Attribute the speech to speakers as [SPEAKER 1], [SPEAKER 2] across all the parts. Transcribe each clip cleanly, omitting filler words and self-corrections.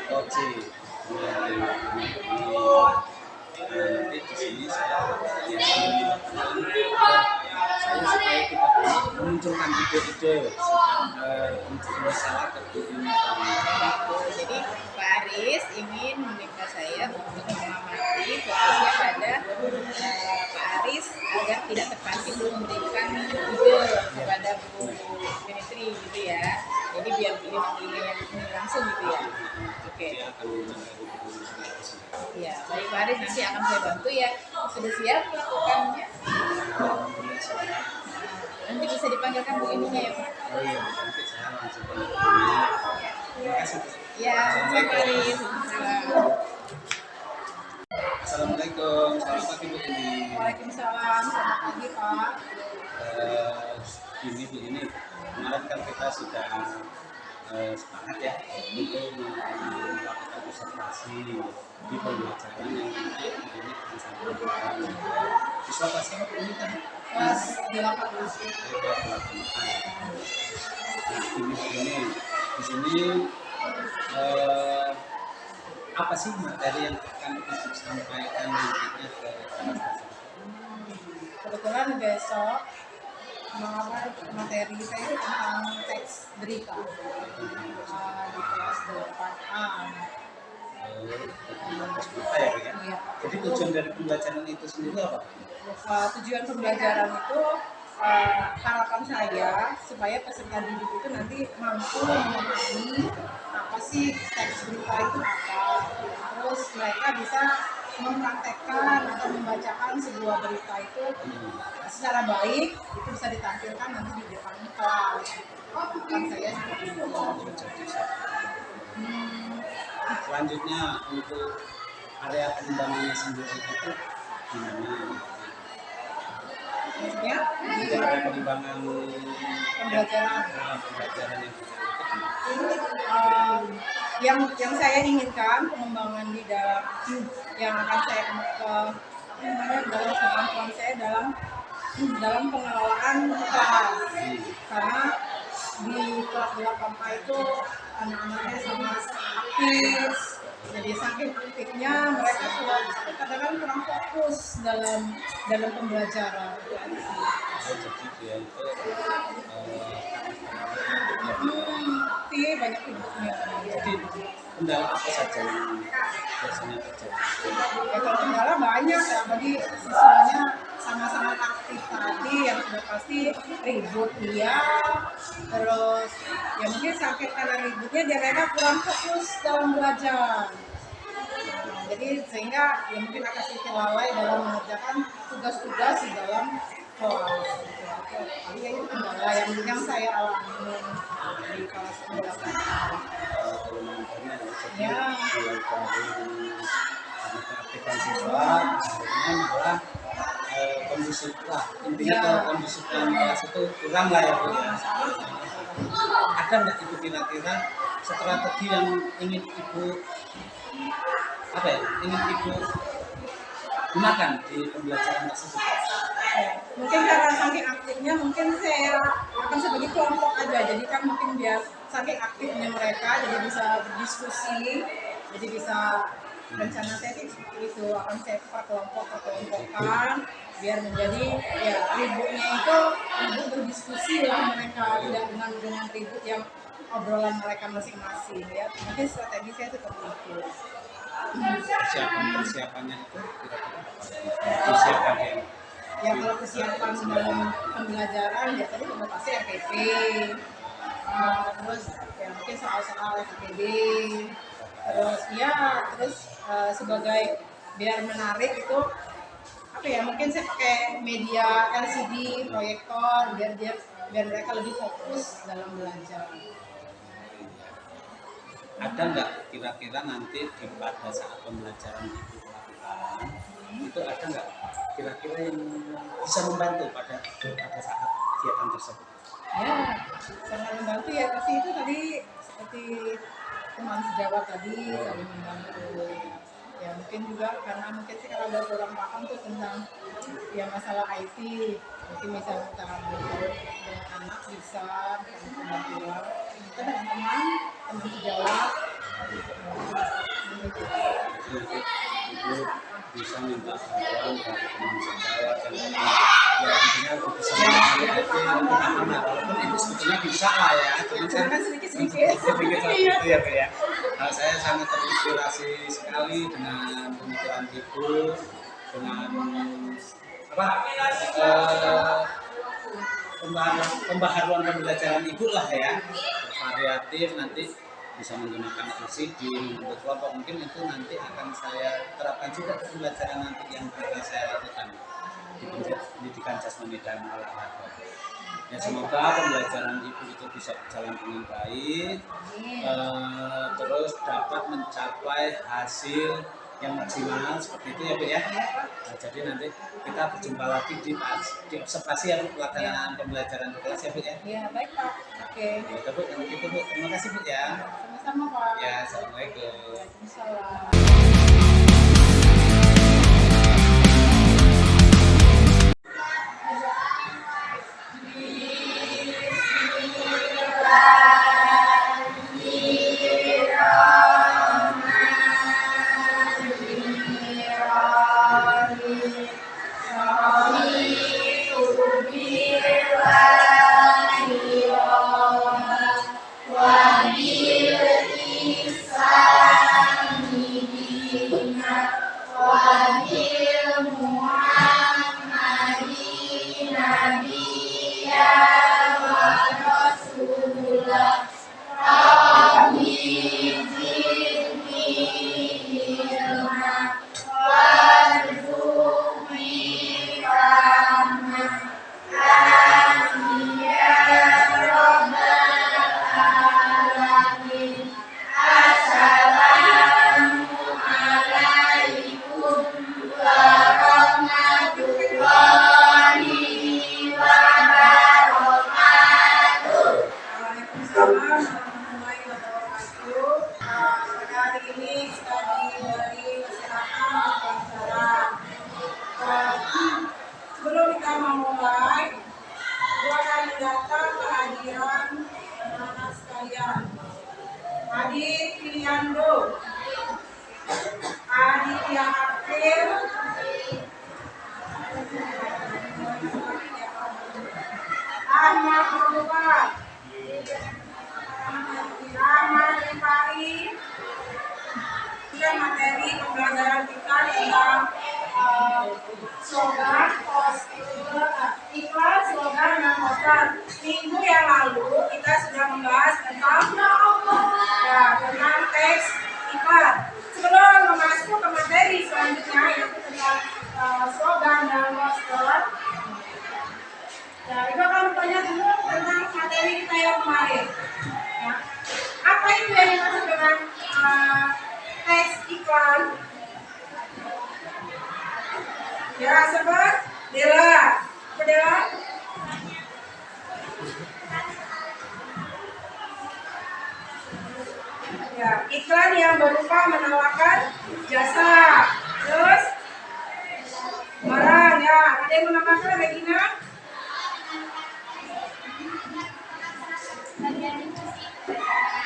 [SPEAKER 1] Oke. Nanti di sini saya ya saya supaya kita memunculkan ide-ide untuk masalah kebudayaan.
[SPEAKER 2] Jadi Pak Aris ingin meminta saya untuk mengamati fokusnya pada Pak Aris agar tidak terpancing memberikan ide kepada Bu Dimitri gitu ya. Jadi biar beliau memilih yang ini langsung gitu ya. Oke.
[SPEAKER 1] Dia akan menangani
[SPEAKER 2] Ya, baik Pak Aris, nanti akan saya bantu ya. Sudah siap melakukannya? Nanti bisa dipanggilkan Bu ininya ya Pak.
[SPEAKER 1] Oh iya, nanti saya langsung terima kasih.
[SPEAKER 2] Ya, Pak Aris.
[SPEAKER 1] Assalamualaikum, selamat pagi Bu Tini.
[SPEAKER 2] Waalaikumsalam, selamat pagi Pak.
[SPEAKER 1] Ini kemarin kan kita sudah semangat ya untuk melakukan observasi di pembelajaran yang nanti ini akan sampai siswa kelas apa ini kan?
[SPEAKER 2] Kelas 8.
[SPEAKER 1] Nah, di sini apa sih materi yang akan Ibu sampaikan nantinya ke kelas?
[SPEAKER 2] Kebetulan besok materi saya itu tentang teks berita di kelas 8A.
[SPEAKER 1] Ya. Jadi tujuan dari pembelajaran itu sendiri apa?
[SPEAKER 2] Tujuan pembelajaran itu harapan saya supaya peserta didik itu nanti mampu memahami apa sih teks berita itu apa, terus mereka bisa mempraktekkan atau membacakan sebuah berita itu secara baik, itu bisa ditampilkan nanti di depan kelas. Bukan saya seperti itu.
[SPEAKER 1] Selanjutnya untuk area pengembangannya sendiri itu gimana?
[SPEAKER 2] Maksudnya
[SPEAKER 1] Untuk area pengembangan
[SPEAKER 2] pembelajaran
[SPEAKER 1] yang
[SPEAKER 2] yang saya inginkan pengembangan di dalam yang akan saya dalam kemampuan saya dalam pengelolaan kelas, karena di kelas 8A itu anak-anaknya sangat aktif, jadi saking aktifnya mereka kadang-kadang kurang fokus dalam pembelajaran.
[SPEAKER 1] jadi dia itu
[SPEAKER 2] Banyak hidupnya.
[SPEAKER 1] jadi kendala apa saja yang biasanya terjadi?
[SPEAKER 2] Ya, kalau kendala banyak ya, bagi siswanya sama-sama aktif tadi yang sudah pasti ribut dia, terus ya mungkin sakit karena ributnya dia mereka kurang fokus dalam belajar. Jadi sehingga ya mungkin akan sedikit lalai dalam mengerjakan tugas-tugas di dalam kelas. Jadi itu kendala yang saya alami di kelas 8. Ya.
[SPEAKER 1] Keaktifan siswa akhirnya malah kondusif lah, intinya kondusif dalam kelas itu kurang lah ya Bu ya. Ada nggak itu kira-kira strategi yang ingin Ibu gunakan di pembelajaran tersebut?
[SPEAKER 2] Mungkin karena saking aktifnya, mungkin saya akan sebagai kelompok aja, jadi kan mungkin biar saking aktifnya mereka jadi bisa berdiskusi, jadi bisa rencana saya sih seperti itu, akan saya perkelompokkan biar menjadi ya ributnya itu ribut berdiskusi lah mereka, tidak dengan ribut yang obrolan mereka masing-masing ya. Mungkin strategi saya seperti itu.
[SPEAKER 1] Persiapannya itu kira-kira disiapkan
[SPEAKER 2] ya kalau persiapan dalam pembelajaran biasanya sudah pasti RPP, terus ya mungkin soal-soal FPD, terus sebagai biar menarik itu apa ya, mungkin saya pakai media LCD proyektor biar mereka lebih fokus dalam belajar.
[SPEAKER 1] Ada nggak kira-kira nanti pada saat pembelajaran itu lakukan itu ada nggak kira-kira yang bisa membantu pada saat kegiatan tersebut?
[SPEAKER 2] Ya, sangat membantu ya, pasti itu tadi seperti teman sejawat tadi saling membantu. Ya mungkin juga karena mungkin sih kalau ada kurang paham tuh tentang ya masalah IT, mungkin bisa kita dengan anak bisa bantuan kita dengan teman sejawat
[SPEAKER 1] nanti ibu bisa minta bantuan dari teman sejawat dan ya intinya bisa walaupun itu sebetulnya bisa lah ya, cuman kan
[SPEAKER 2] sedikit-sedikit.
[SPEAKER 1] sedikit itu ya Bu ya. Saya sangat terinspirasi sekali dengan pemikiran ibu, dengan apa pembaharuan pembelajaran ibu lah ya, variatif, nanti bisa menggunakan LCD, membentuk kelompok, mungkin itu nanti akan saya terapkan juga ke pembelajaran nanti yang akan saya lakukan di pendidikan jasmani dan olahraga. Ya semoga pembelajaran ibu itu bisa berjalan dengan baik, terus dapat mencapai hasil yang maksimal seperti itu ya Bu ya. Nah, jadi nanti kita berjumpa lagi di observasi ya Bu, pelaksanaan pembelajaran di kelas ya Bu ya.
[SPEAKER 2] Iya, baik Pak. Oke.
[SPEAKER 1] Ya Bu, kalau gitu Bu, terima kasih Bu ya.
[SPEAKER 2] Sama-sama Pak.
[SPEAKER 1] Ya, assalamualaikum.
[SPEAKER 2] Waalaikumsalam. Waalaikumsalam warahmatullahi wabarakatuh. Pada hari ini kita diberi kesempatan pembelajaran. Sebelum kita memulai, gua akan mendata kehadiran anak-anak sekalian. Adik Filiando, Adik yang aktif, Ahmad Muhammad, Ahmad Rifai. Materi pembelajaran kita tentang slogan, iklan, slogan, dan poster. Minggu yang lalu kita sudah membahas tentang tentang teks iklan. Sebelum masuk ke materi selanjutnya yaitu tentang slogan dan poster, ya, Ibu akan bertanya dulu tentang materi kita yang kemarin. Ya. Apa itu yang dimaksud dengan teks iklan? Ya, sobat, Dela, Dela. Ya, iklan yang berupa menawarkan jasa, terus barang. Ya, ada yang menambahkan, Regina?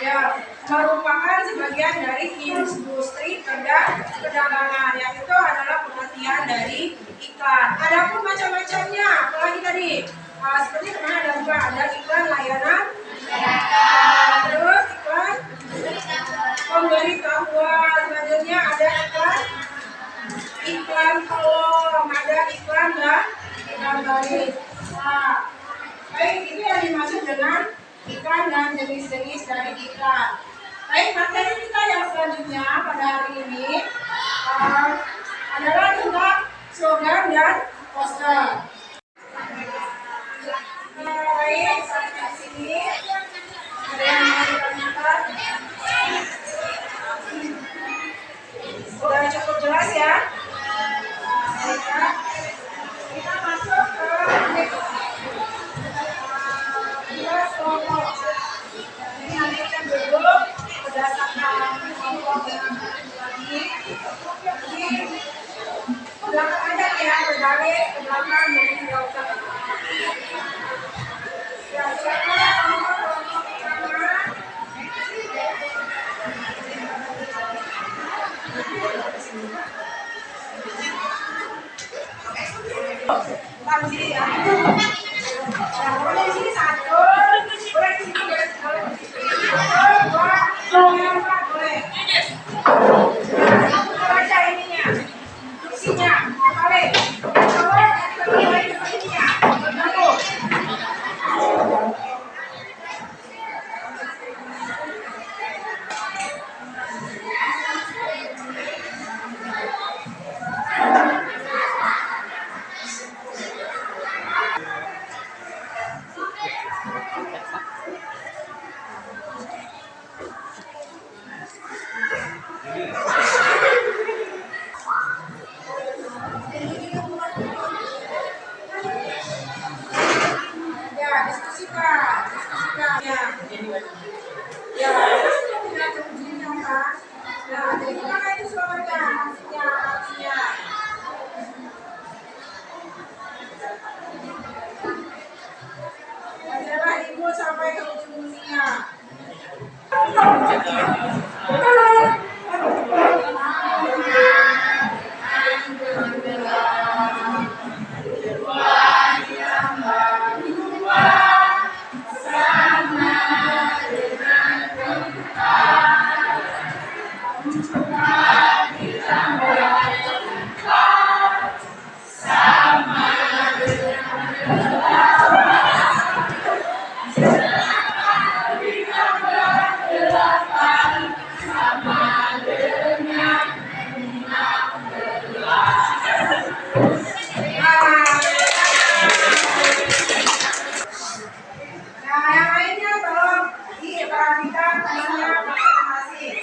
[SPEAKER 2] Ya, merupakan sebagian dari industri perdagangan, yang itu adalah pengertian dari iklan. Adapun macam-macamnya, apalagi tadi, seperti kemarin ada juga ada iklan layanan, terus iklan pemberitahuan, selanjutnya ada iklan kolom, ada iklan dan balik. Nah, baik, itu yang dimaksud dengan iklan dan jenis-jenis dari iklan. Baik, materi kita yang selanjutnya pada hari ini adalah tentang slogan dan poster. Baik, sampai di sini ada yang mau ditanyakan? Sudah cukup jelas ya? Kita masuk ke kelompok. Jadi nanti kita duduk berdasarkan kelompok yang lagi. Jadi belakang aja ya, berbalik ke belakang, jadi tidak usah. Ya, siapa kelompok pertama? Taruh sini ya. Nah, pokoknya di sini satu, boleh di sini, boleh, boleh. Satu, dua, tiga, empat, boleh. Nah, baca ininya, isinya, balik. Bawah, balik ininya, satu. Ya, diskusikan, diskusikan. Ya, ya, terus kita ujian kan. Nah, jadi gimana itu suaranya? Maksudnya, maksudnya. Bacalah ibu sampai ke ujung-ujungnya. Nah, yang lainnya tolong diperhatikan temannya masing-masing.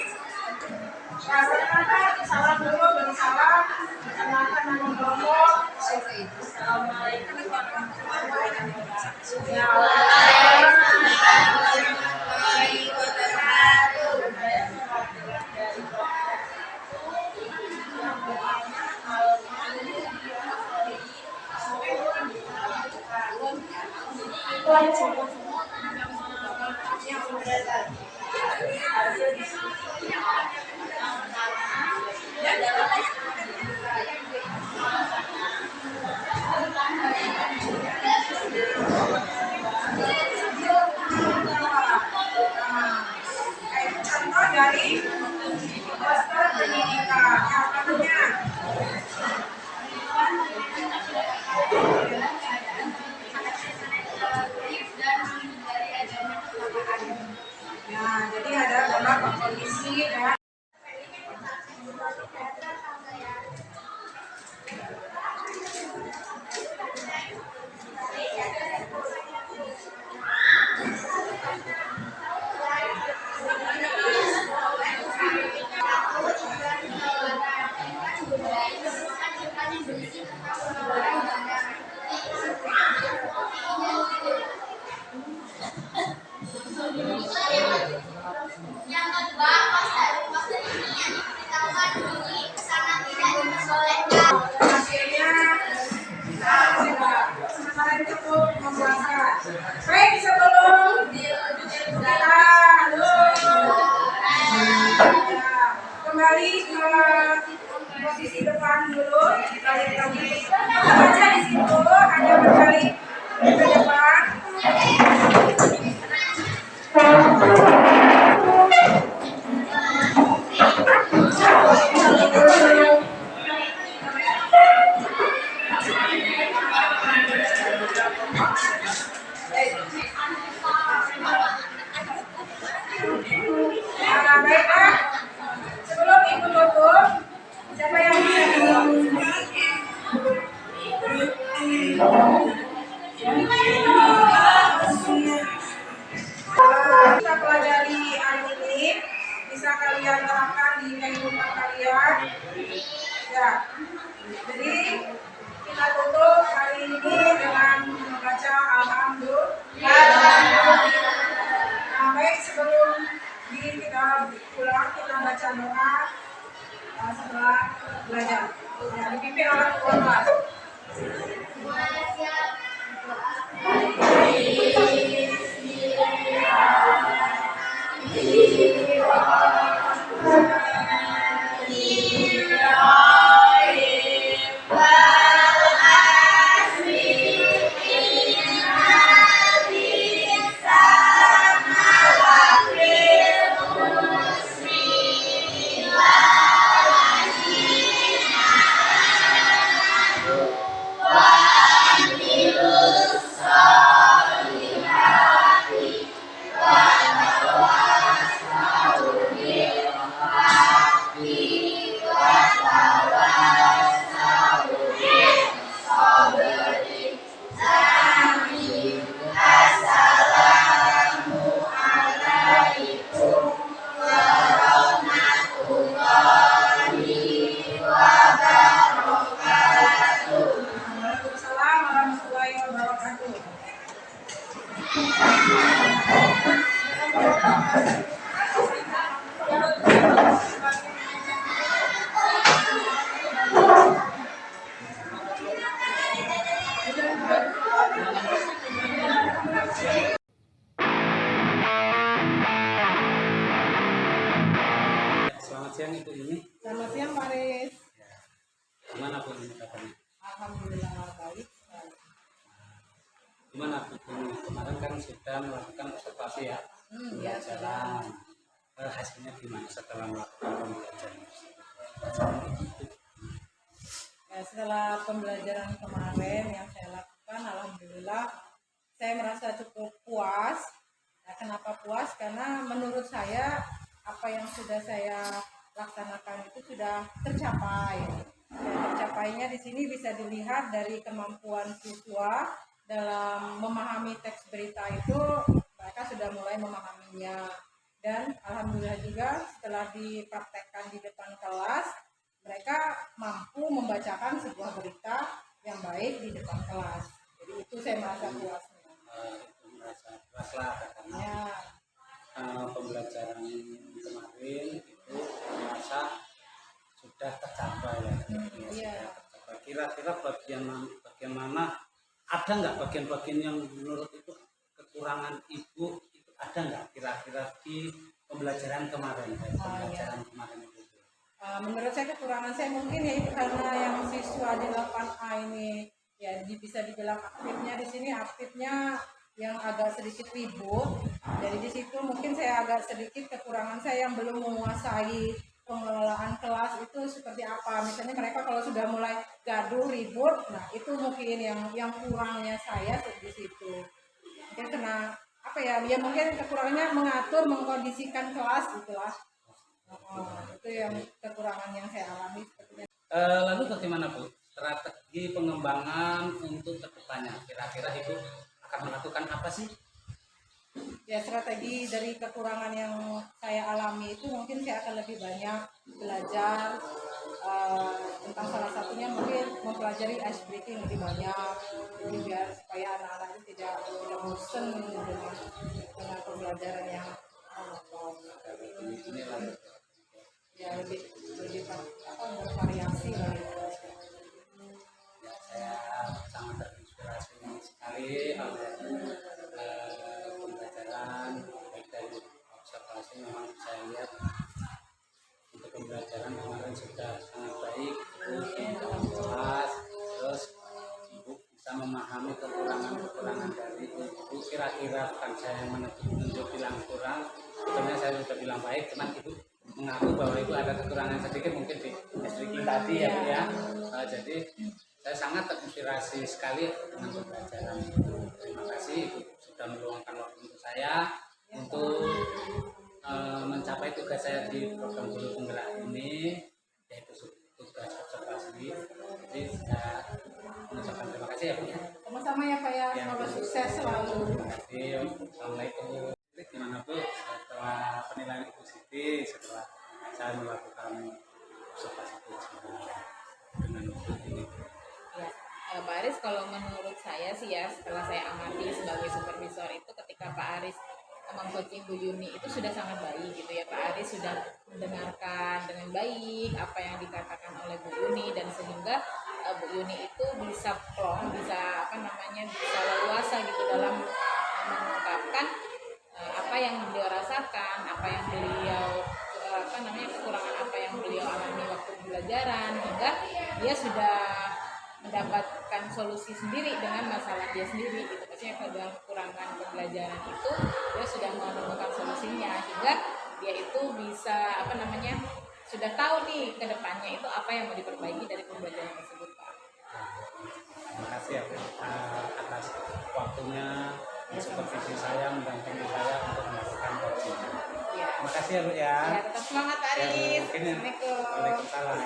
[SPEAKER 2] Perkenalkan, salam dulu, baru salam. Perkenalkan nama kelompok. Assalamualaikum warahmatullahi wabarakatuh. Ya, contoh dari poster pendidikan yang pertama. Nah, jadi ada gambar kondisi dan
[SPEAKER 3] yang kedua, poster ini yang diberitahukan bunyi pesanan tidak diperbolehkan.
[SPEAKER 2] hasilnya sementara itu cukup memuaskan. Baik, sebelum kita kembali ke posisi depan dulu, balik lagi. Kita baca di situ ada berbalik ke depan. Nah, baiklah. Sebelum ibu tutup, siapa yang bisa tutup? Kita pelajari hari ini bisa kalian terapkan di kehidupan kalian. Ya, jadi kita tutup hari ini dengan membaca Alhamdulillah. Nah, baik, sebelum kita pulang kita baca doa setelah belajar. Ya, dipimpin oleh ketua kelas. Bismillahirrahmanirrahim.
[SPEAKER 1] siang Ibu ini.
[SPEAKER 2] Selamat siang Pak Aris.
[SPEAKER 1] Ya. Gimana Bu ini kabarnya?
[SPEAKER 2] Alhamdulillah baik.
[SPEAKER 1] Gimana Bu ini? Kemarin kan sudah melakukan observasi ya,
[SPEAKER 2] Ya,
[SPEAKER 1] pembelajaran. Hasilnya gimana setelah melakukan pembelajaran?
[SPEAKER 2] Ya, setelah pembelajaran kemarin yang saya lakukan, alhamdulillah saya merasa cukup puas. Ya, kenapa puas? Karena menurut saya apa yang sudah saya laksanakan itu sudah tercapai. Ya, tercapainya di sini bisa dilihat dari kemampuan siswa dalam memahami teks berita itu, mereka sudah mulai memahaminya. Dan alhamdulillah juga setelah dipraktekkan di depan kelas, mereka mampu membacakan sebuah berita yang baik di depan kelas. Jadi itu saya merasa puas.
[SPEAKER 1] Itu merasa puas lah karena
[SPEAKER 2] Ya,
[SPEAKER 1] pembelajaran kemarin itu merasa sudah tercapai ya.
[SPEAKER 2] iya.
[SPEAKER 1] Sudah tercapai. Kira-kira bagian mana ada nggak bagian-bagian yang menurut itu kekurangan Ibu itu ada nggak kira-kira di pembelajaran kemarin? Pembelajaran kemarin itu.
[SPEAKER 2] Menurut saya kekurangan saya mungkin ya itu karena yang siswa di 8A ini ya bisa dibilang aktifnya di sini aktifnya yang agak sedikit ribut. Jadi di situ mungkin saya agak sedikit kekurangan saya yang belum menguasai pengelolaan kelas itu seperti apa. Misalnya mereka kalau sudah mulai gaduh ribut, nah itu mungkin yang kurangnya saya di situ. Mungkin kena apa ya? Ya mungkin kekurangannya mengatur, mengkondisikan kelas itulah. Itu yang kekurangan yang saya alami sepertinya.
[SPEAKER 1] Lalu bagaimana Bu strategi pengembangan untuk kedepannya? Kira-kira Ibu akan melakukan apa sih?
[SPEAKER 2] Ya strategi dari kekurangan yang saya alami itu mungkin saya akan lebih banyak belajar tentang salah satunya mungkin mempelajari ice breaking lebih banyak, jadi biar supaya anak-anak itu tidak bosan dengan pembelajaran yang
[SPEAKER 1] Ini lalu.
[SPEAKER 2] ya lebih bervariasi lah gitu.
[SPEAKER 1] Ya, saya sangat terinspirasi sekali oleh pembelajaran baik dari observasi. Memang saya lihat untuk pembelajaran kemarin sudah sangat baik, Ibu jelas, terus Ibu bisa memahami kekurangan dari Ibu. Kira-kira bukan saya yang menunjuk bilang kurang, sebenarnya saya sudah bilang baik, cuman Ibu mengaku bahwa itu ada kekurangan sedikit mungkin di SDK tadi ya Bu ya. Jadi saya sangat terinspirasi sekali dengan pembelajaran itu. Terima kasih Ibu sudah meluangkan waktu untuk saya untuk mencapai tugas saya di program Guru Penggerak ini, yaitu tugas observasi. Jadi saya mengucapkan terima kasih ya Bu ya.
[SPEAKER 2] Sama-sama ya Pak ya, semoga sukses selalu.
[SPEAKER 1] Terima kasih. Assalamualaikum. Gimana Bu setelah penilaian Ibu Siti setelah saya melakukan observasi dengan ini?
[SPEAKER 4] Ya, Pak Aris, kalau menurut saya sih ya, setelah saya amati sebagai supervisor itu ketika Pak Aris mengcoaching Bu Yuni itu sudah sangat baik gitu ya. Pak Aris sudah mendengarkan dengan baik apa yang dikatakan oleh Bu Yuni dan sehingga Bu Yuni itu bisa plong, bisa bisa leluasa gitu dalam mengungkapkan apa yang beliau rasakan, apa yang beliau kekurangan apa yang beliau alami waktu pembelajaran, hingga dia sudah mendapatkan solusi sendiri dengan masalah dia sendiri gitu. Maksudnya dalam kekurangan pembelajaran itu dia sudah menemukan solusinya, sehingga dia itu bisa sudah tahu nih ke depannya itu apa yang mau diperbaiki dari pembelajaran tersebut Pak.
[SPEAKER 1] Terima kasih ya Bu atas waktunya supervisi saya, mendampingi saya untuk melakukan coaching.
[SPEAKER 4] Ya.
[SPEAKER 1] Terima kasih ya Bu ya.
[SPEAKER 4] Ya, tetap semangat Pak Aris.
[SPEAKER 1] Ya, Bu. Mungkin
[SPEAKER 4] Assalamualaikum.
[SPEAKER 1] Waalaikumsalam.